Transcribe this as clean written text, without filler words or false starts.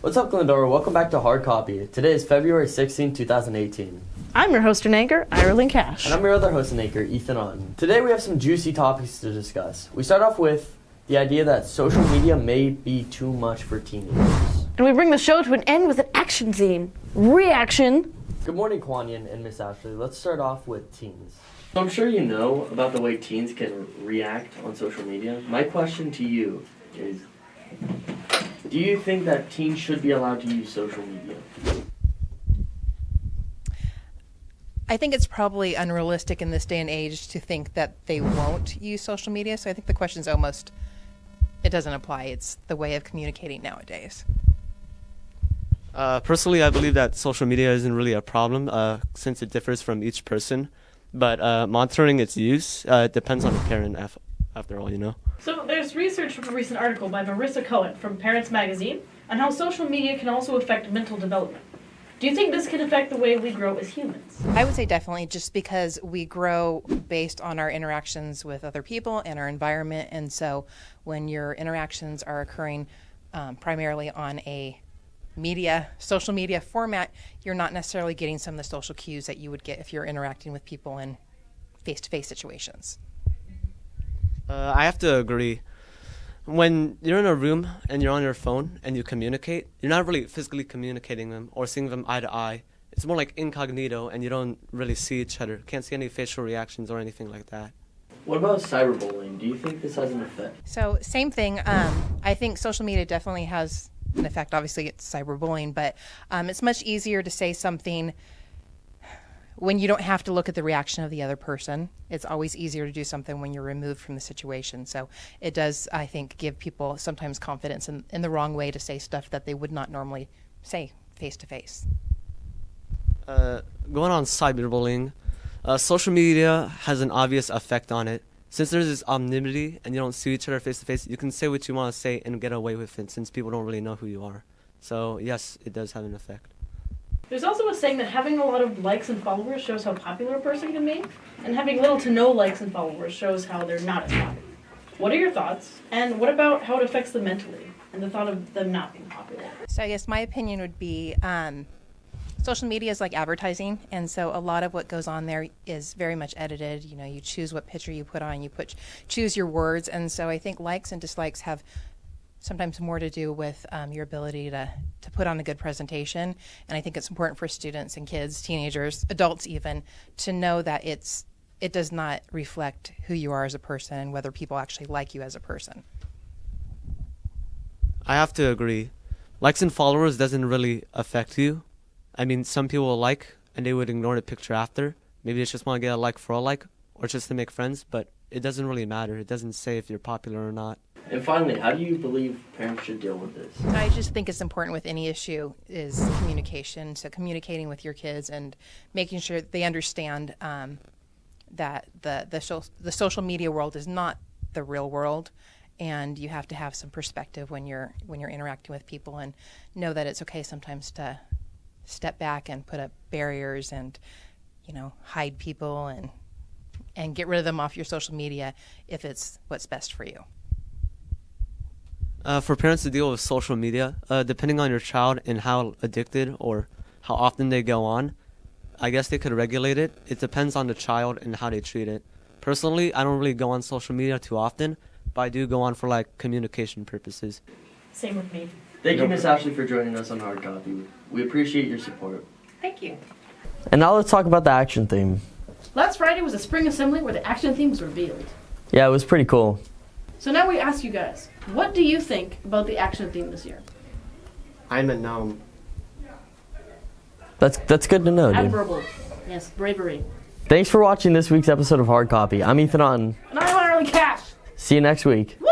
What's up, Glendora? Welcome back to Hard Copy. Today is February 16, 2018. I'm your host and anchor, Ireland Cash. And I'm your other host and anchor, Ethan Auten. Today we have some juicy topics to discuss. We start off with the idea that social media may be too much for teenagers. And we bring the show to an end with an action scene. Reaction. Good morning, Kwanyan and Miss Ashley. Let's start off with teens. So I'm sure you know about the way teens can react on social media. My question to you is, do you think that teens should be allowed to use social media? I think it's probably unrealistic in this day and age to think that they won't use social media. So I think the question's almost, it doesn't apply. It's the way of communicating nowadays. Personally, I believe that social media isn't really a problem since it differs from each person. But monitoring its use depends on the parent after all, you know. So there's research from a recent article by Marissa Cohen from Parents Magazine on how social media can also affect mental development. Do you think this can affect the way we grow as humans? I would say definitely, just because we grow based on our interactions with other people and our environment. And so when your interactions are occurring primarily on a social media format, you're not necessarily getting some of the social cues that you would get if you're interacting with people in face-to-face situations. I have to agree. When you're in a room and you're on your phone and you communicate, you're not really physically communicating them or seeing them eye to eye. It's more like incognito and you don't really see each other. Can't see any facial reactions or anything like that. What about cyberbullying? Do you think this has an effect? So same thing. I think social media definitely has an effect. Obviously, it's cyberbullying, but it's much easier to say something when you don't have to look at the reaction of the other person. It's always easier to do something when you're removed from the situation. So it does, I think, give people sometimes confidence in the wrong way to say stuff that they would not normally say face to face. Going on cyberbullying, social media has an obvious effect on it. Since there's this anonymity and you don't see each other face to face, you can say what you want to say and get away with it since people don't really know who you are. So yes, it does have an effect. There's also a saying that having a lot of likes and followers shows how popular a person can be, and having little to no likes and followers shows how they're not as popular. What are your thoughts? And what about how it affects them mentally and the thought of them not being popular? So I guess my opinion would be social media is like advertising, and so a lot of what goes on there is very much edited. You know, you choose what picture you put on, choose your words, and so I think likes and dislikes have sometimes more to do with your ability to put on a good presentation. And I think it's important for students and kids, teenagers, adults even, to know that it does not reflect who you are as a person and whether people actually like you as a person. I have to agree. Likes and followers doesn't really affect you. I mean, some people will like and they would ignore the picture after. Maybe they just want to get a like for a like or just to make friends, but it doesn't really matter. It doesn't say if you're popular or not. And finally, how do you believe parents should deal with this? I just think it's important with any issue is communication. So communicating with your kids and making sure that they understand that the social media world is not the real world, and you have to have some perspective when you're interacting with people, and know that it's okay sometimes to step back and put up barriers and, you know, hide people and get rid of them off your social media if it's what's best for you. For parents to deal with social media, depending on your child and how addicted or how often they go on, I guess they could regulate it. It depends on the child and how they treat it. Personally, I don't really go on social media too often, but I do go on for like communication purposes. Same with me. Thank you, Miss Ashley, for joining us on Hard Copy. We appreciate your support. Thank you. And now let's talk about the action theme. Last Friday was a spring assembly where the action theme was revealed. Yeah, it was pretty cool. So now we ask you guys, what do you think about the action theme this year? I'm a gnome. That's good to know, dude. Admirable. Yes, bravery. Thanks for watching this week's episode of Hard Copy. I'm Ethan Auten. And I'm Ireland Cash. See you next week. Woo!